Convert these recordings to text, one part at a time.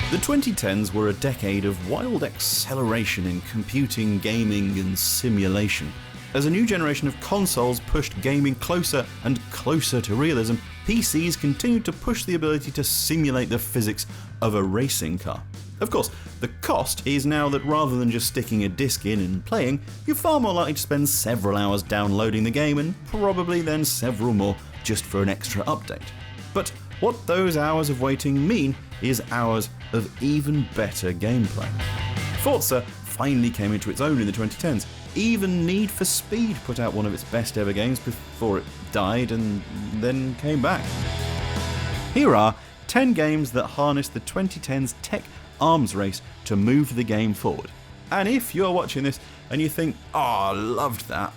The 2010s were a decade of wild acceleration in computing, gaming, and simulation. As a new generation of consoles pushed gaming closer and closer to realism, PCs continued to push the ability to simulate the physics of a racing car. Of course, the cost is now that rather than just sticking a disc in and playing, you're far more likely to spend several hours downloading the game and probably then several more just for an extra update. But what those hours of waiting mean is hours of even better gameplay. Forza finally came into its own in the 2010s. Even Need for Speed put out one of its best ever games before it died and then came back. Here are 10 games that harness the 2010s tech arms race to move the game forward. And if you're watching this and you think, oh, loved that,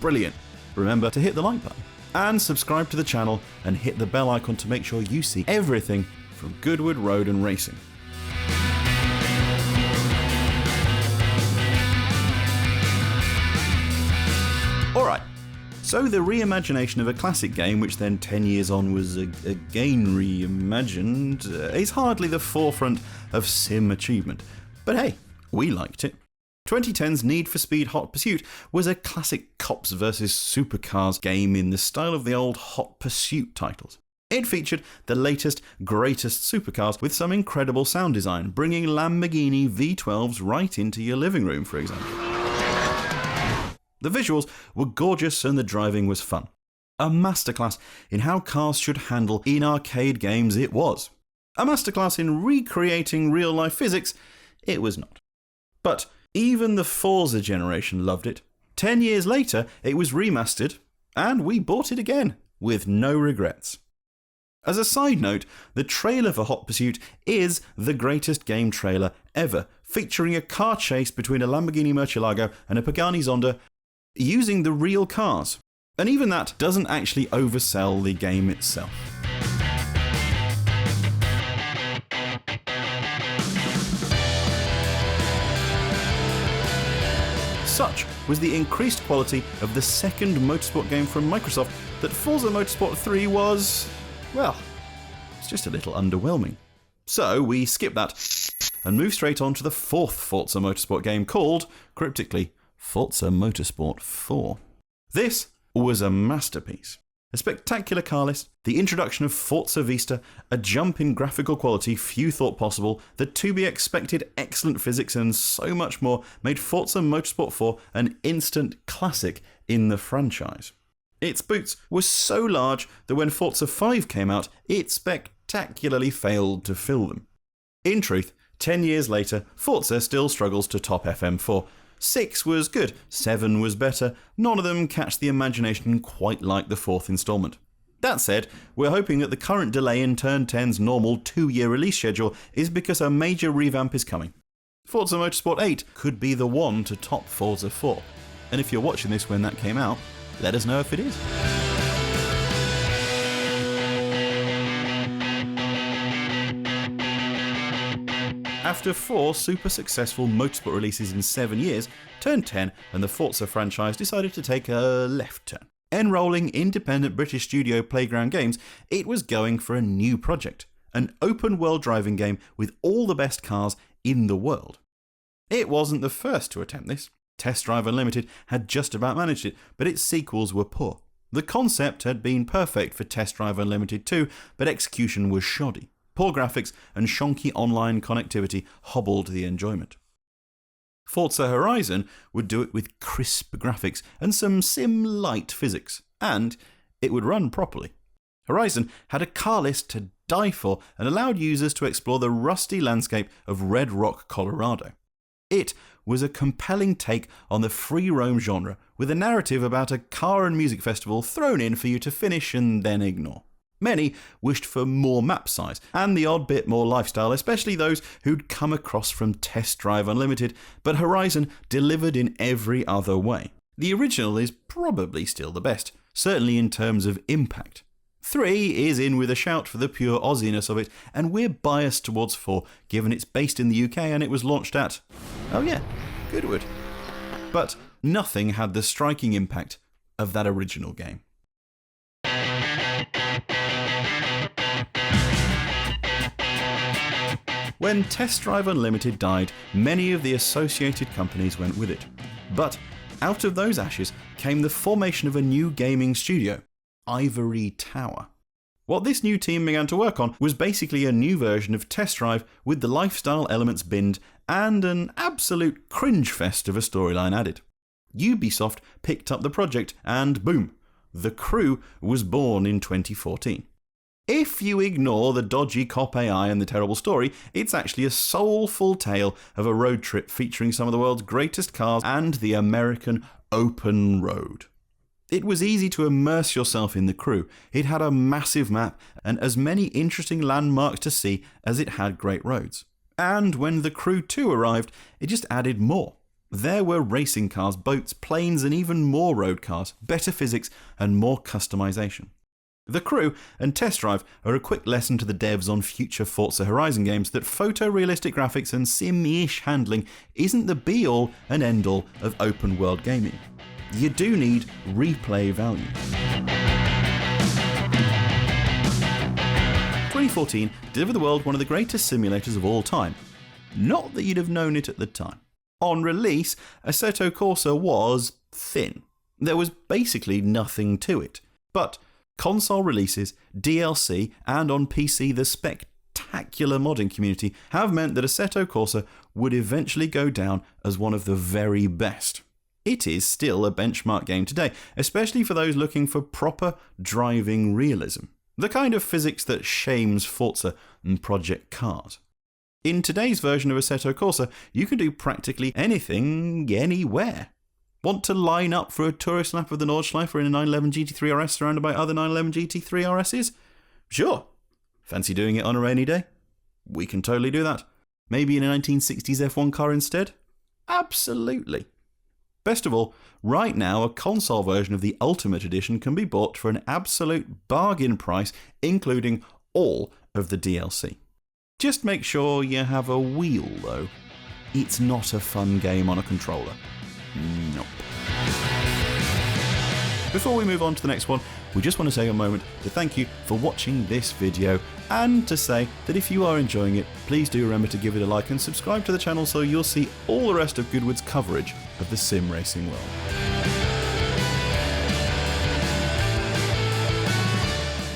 brilliant, remember to hit the like button and subscribe to the channel and hit the bell icon to make sure you see everything from Goodwood Road and Racing. Alright, so the reimagination of a classic game, which then 10 years on was again reimagined, is hardly the forefront of sim achievement. But hey, we liked it. 2010's Need for Speed Hot Pursuit was a classic cops versus supercars game in the style of the old Hot Pursuit titles. It featured the latest, greatest supercars with some incredible sound design, bringing Lamborghini V12s right into your living room, for example. The visuals were gorgeous and the driving was fun. A masterclass in how cars should handle in arcade games it was. A masterclass in recreating real-life physics it was not. But even the Forza generation loved it. 10 years later, it was remastered, and we bought it again, with no regrets. As a side note, the trailer for Hot Pursuit is the greatest game trailer ever, featuring a car chase between a Lamborghini Murcielago and a Pagani Zonda using the real cars. And even that doesn't actually oversell the game itself. Such was the increased quality of the second motorsport game from Microsoft that Forza Motorsport 3 was, well, it's just a little underwhelming. So we skip that and move straight on to the fourth Forza Motorsport game called, cryptically, Forza Motorsport 4. This was a masterpiece. A spectacular car list, the introduction of Forza Vista, a jump in graphical quality few thought possible, the to-be-expected excellent physics and so much more made Forza Motorsport 4 an instant classic in the franchise. Its boots were so large that when Forza 5 came out, it spectacularly failed to fill them. In truth, 10 years later, Forza still struggles to top FM4. 6 was good, 7 was better, none of them catch the imagination quite like the fourth instalment. That said, we're hoping that the current delay in Turn 10's normal 2-year release schedule is because a major revamp is coming. Forza Motorsport 8 could be the one to top Forza 4. And if you're watching this when that came out, let us know if it is. After 4 super successful motorsport releases in 7 years, Turn 10 and the Forza franchise decided to take a left turn. Enrolling independent British studio Playground Games, it was going for a new project, an open-world driving game with all the best cars in the world. It wasn't the first to attempt this. Test Drive Unlimited had just about managed it, but its sequels were poor. The concept had been perfect for Test Drive Unlimited 2, but execution was shoddy. Poor graphics and shonky online connectivity hobbled the enjoyment. Forza Horizon would do it with crisp graphics and some sim-light physics, and it would run properly. Horizon had a car list to die for and allowed users to explore the rusty landscape of Red Rock, Colorado. It was a compelling take on the free roam genre, with a narrative about a car and music festival thrown in for you to finish and then ignore. Many wished for more map size and the odd bit more lifestyle, especially those who'd come across from Test Drive Unlimited, but Horizon delivered in every other way. The original is probably still the best, certainly in terms of impact. 3 is in with a shout for the pure Aussiness of it, and we're biased towards 4, given it's based in the UK and it was launched at, oh yeah, Goodwood. But nothing had the striking impact of that original game. When Test Drive Unlimited died, many of the associated companies went with it. But out of those ashes came the formation of a new gaming studio, Ivory Tower. What this new team began to work on was basically a new version of Test Drive with the lifestyle elements binned and an absolute cringe fest of a storyline added. Ubisoft picked up the project and boom, The Crew was born in 2014. If you ignore the dodgy cop AI and the terrible story, it's actually a soulful tale of a road trip featuring some of the world's greatest cars and the American open road. It was easy to immerse yourself in The Crew. It had a massive map and as many interesting landmarks to see as it had great roads. And when The Crew 2 arrived, it just added more. There were racing cars, boats, planes, and even more road cars, better physics, and more customization. The Crew and Test Drive are a quick lesson to the devs on future Forza Horizon games that photorealistic graphics and sim-ish handling isn't the be-all and end-all of open-world gaming. You do need replay value. 2014 delivered the world one of the greatest simulators of all time. Not that you'd have known it at the time. On release, Assetto Corsa was thin. There was basically nothing to it. But console releases, DLC, and on PC the spectacular modding community have meant that Assetto Corsa would eventually go down as one of the very best. It is still a benchmark game today, especially for those looking for proper driving realism, the kind of physics that shames Forza and Project Cars. In today's version of Assetto Corsa, you can do practically anything, anywhere. Want to line up for a tourist lap of the Nordschleife in a 911 GT3 RS surrounded by other 911 GT3 RSs? Sure. Fancy doing it on a rainy day? We can totally do that. Maybe in a 1960s F1 car instead? Absolutely. Best of all, right now a console version of the Ultimate Edition can be bought for an absolute bargain price, including all of the DLC. Just make sure you have a wheel though. It's not a fun game on a controller. Nope. Before we move on to the next one, we just want to take a moment to thank you for watching this video and to say that if you are enjoying it, please do remember to give it a like and subscribe to the channel so you'll see all the rest of Goodwood's coverage of the sim racing world.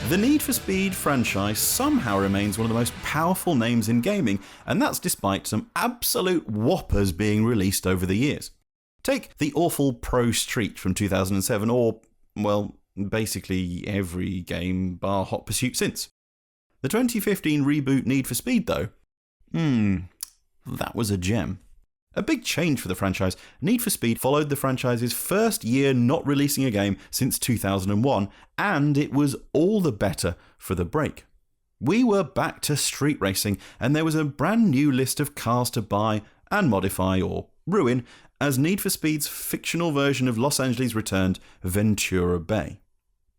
The Need for Speed franchise somehow remains one of the most powerful names in gaming, and that's despite some absolute whoppers being released over the years. Take the awful Pro Street from 2007, or, well, basically every game bar Hot Pursuit since. The 2015 reboot Need for Speed, though, that was a gem. A big change for the franchise, Need for Speed followed the franchise's first year not releasing a game since 2001, and it was all the better for the break. We were back to street racing, and there was a brand new list of cars to buy and modify or ruin as Need for Speed's fictional version of Los Angeles returned, Ventura Bay.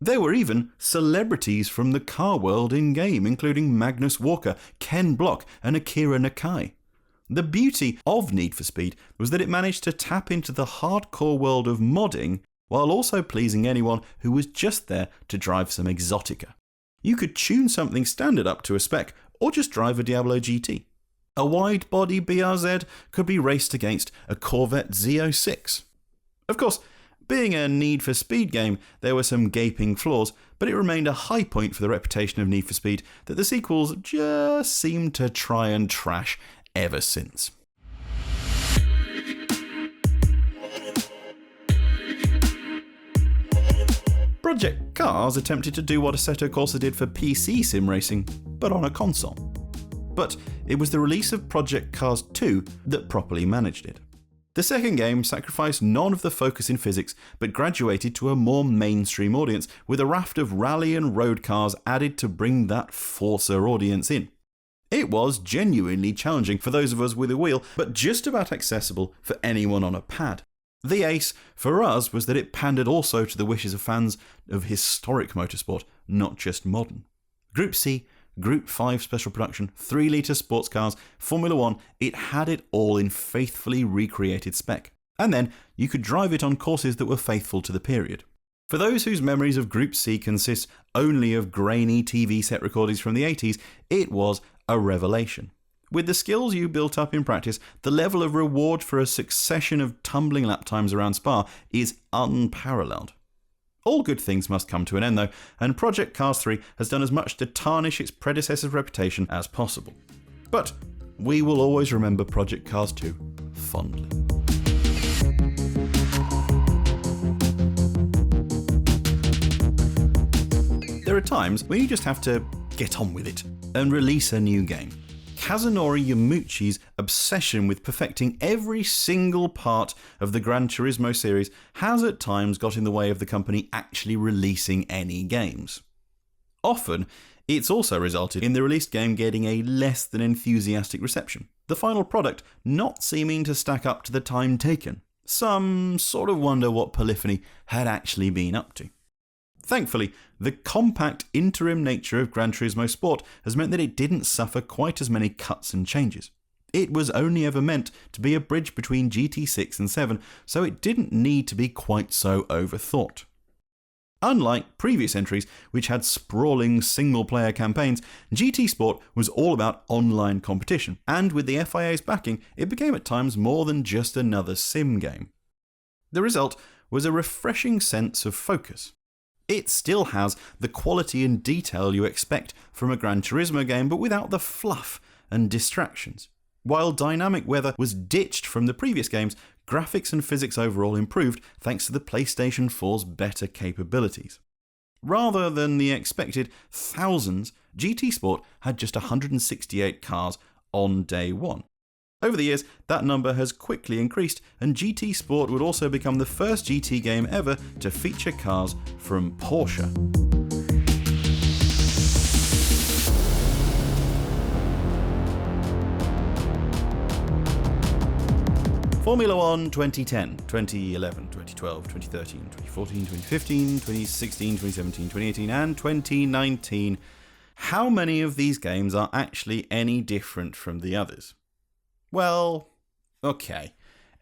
There were even celebrities from the car world in-game, including Magnus Walker, Ken Block, and Akira Nakai. The beauty of Need for Speed was that it managed to tap into the hardcore world of modding while also pleasing anyone who was just there to drive some exotica. You could tune something standard up to a spec or just drive a Diablo GT. A wide-body BRZ could be raced against a Corvette Z06. Of course, being a Need for Speed game, there were some gaping flaws, but it remained a high point for the reputation of Need for Speed that the sequels just seemed to try and trash ever since. Project Cars attempted to do what Assetto Corsa did for PC sim racing, but on a console. But it was the release of Project Cars 2 that properly managed it. The second game sacrificed none of the focus in physics, but graduated to a more mainstream audience, with a raft of rally and road cars added to bring that Forza audience in. It was genuinely challenging for those of us with a wheel, but just about accessible for anyone on a pad. The ace for us was that it pandered also to the wishes of fans of historic motorsport, not just modern. Group C, Group 5 special production, 3-litre sports cars, Formula 1, it had it all in faithfully recreated spec. And then you could drive it on courses that were faithful to the period. For those whose memories of Group C consist only of grainy TV set recordings from the 80s, it was a revelation. With the skills you built up in practice, the level of reward for a succession of tumbling lap times around Spa is unparalleled. All good things must come to an end though, and Project Cars 3 has done as much to tarnish its predecessor's reputation as possible. But we will always remember Project Cars 2 fondly. There are times when you just have to get on with it and release a new game. Kazunori Yamuchi's obsession with perfecting every single part of the Gran Turismo series has at times got in the way of the company actually releasing any games. Often, it's also resulted in the released game getting a less than enthusiastic reception, the final product not seeming to stack up to the time taken. Some sort of wonder what Polyphony had actually been up to. Thankfully, the compact interim nature of Gran Turismo Sport has meant that it didn't suffer quite as many cuts and changes. It was only ever meant to be a bridge between GT6 and 7, so it didn't need to be quite so overthought. Unlike previous entries, which had sprawling single-player campaigns, GT Sport was all about online competition, and with the FIA's backing, it became at times more than just another sim game. The result was a refreshing sense of focus. It still has the quality and detail you expect from a Gran Turismo game, but without the fluff and distractions. While dynamic weather was ditched from the previous games, graphics and physics overall improved thanks to the PlayStation 4's better capabilities. Rather than the expected thousands, GT Sport had just 168 cars on day one. Over the years, that number has quickly increased, and GT Sport would also become the first GT game ever to feature cars from Porsche. Formula 1 2010, 2011, 2012, 2013, 2014, 2015, 2016, 2017, 2018 and 2019. How many of these games are actually any different from the others? Well, okay,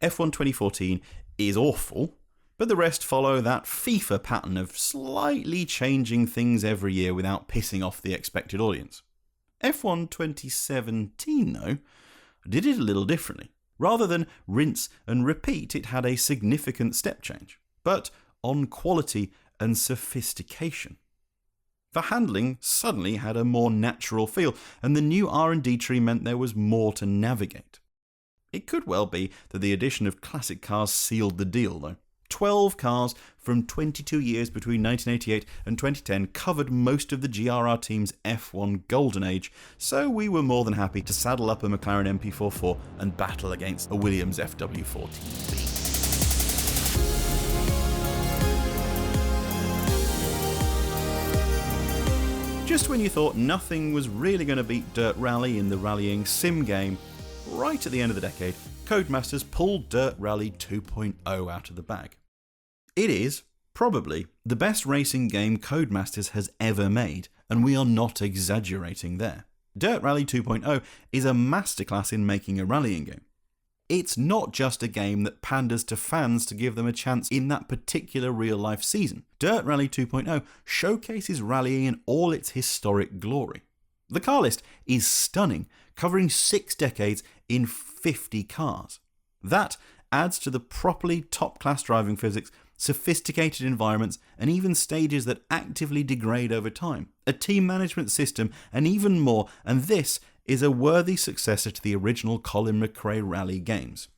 F1 2014 is awful, but the rest follow that FIFA pattern of slightly changing things every year without pissing off the expected audience. F1 2017, though, did it a little differently. Rather than rinse and repeat, it had a significant step change, but on quality and sophistication. The handling suddenly had a more natural feel, and the new R&D tree meant there was more to navigate. It could well be that the addition of classic cars sealed the deal, though. 12 cars from 22 years between 1988 and 2010 covered most of the GRR team's F1 golden age, so we were more than happy to saddle up a McLaren MP44 and battle against a Williams FW14B. Just when you thought nothing was really going to beat Dirt Rally in the rallying sim game, right at the end of the decade, Codemasters pulled Dirt Rally 2.0 out of the bag. It is, probably, the best racing game Codemasters has ever made, and we are not exaggerating there. Dirt Rally 2.0 is a masterclass in making a rallying game. It's not just a game that panders to fans to give them a chance in that particular real-life season. Dirt Rally 2.0 showcases rallying in all its historic glory. The car list is stunning, covering 6 decades in 50 cars. That adds to the properly top-class driving physics, sophisticated environments, and even stages that actively degrade over time, a team management system, and even more, and this is a worthy successor to the original Colin McRae rally games.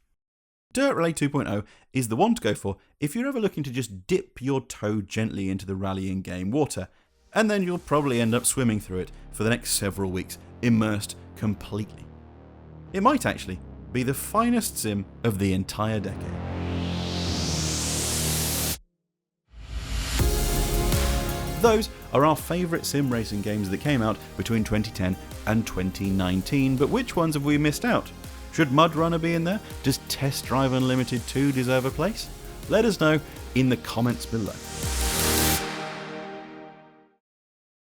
Dirt Rally 2.0 is the one to go for if you're ever looking to just dip your toe gently into the rallying game water, and then you'll probably end up swimming through it for the next several weeks, immersed completely. It might actually be the finest sim of the entire decade. Those are our favourite sim racing games that came out between 2010 and 2019, but which ones have we missed out? Should Mud Runner be in there? Does Test Drive Unlimited 2 deserve a place? Let us know in the comments below.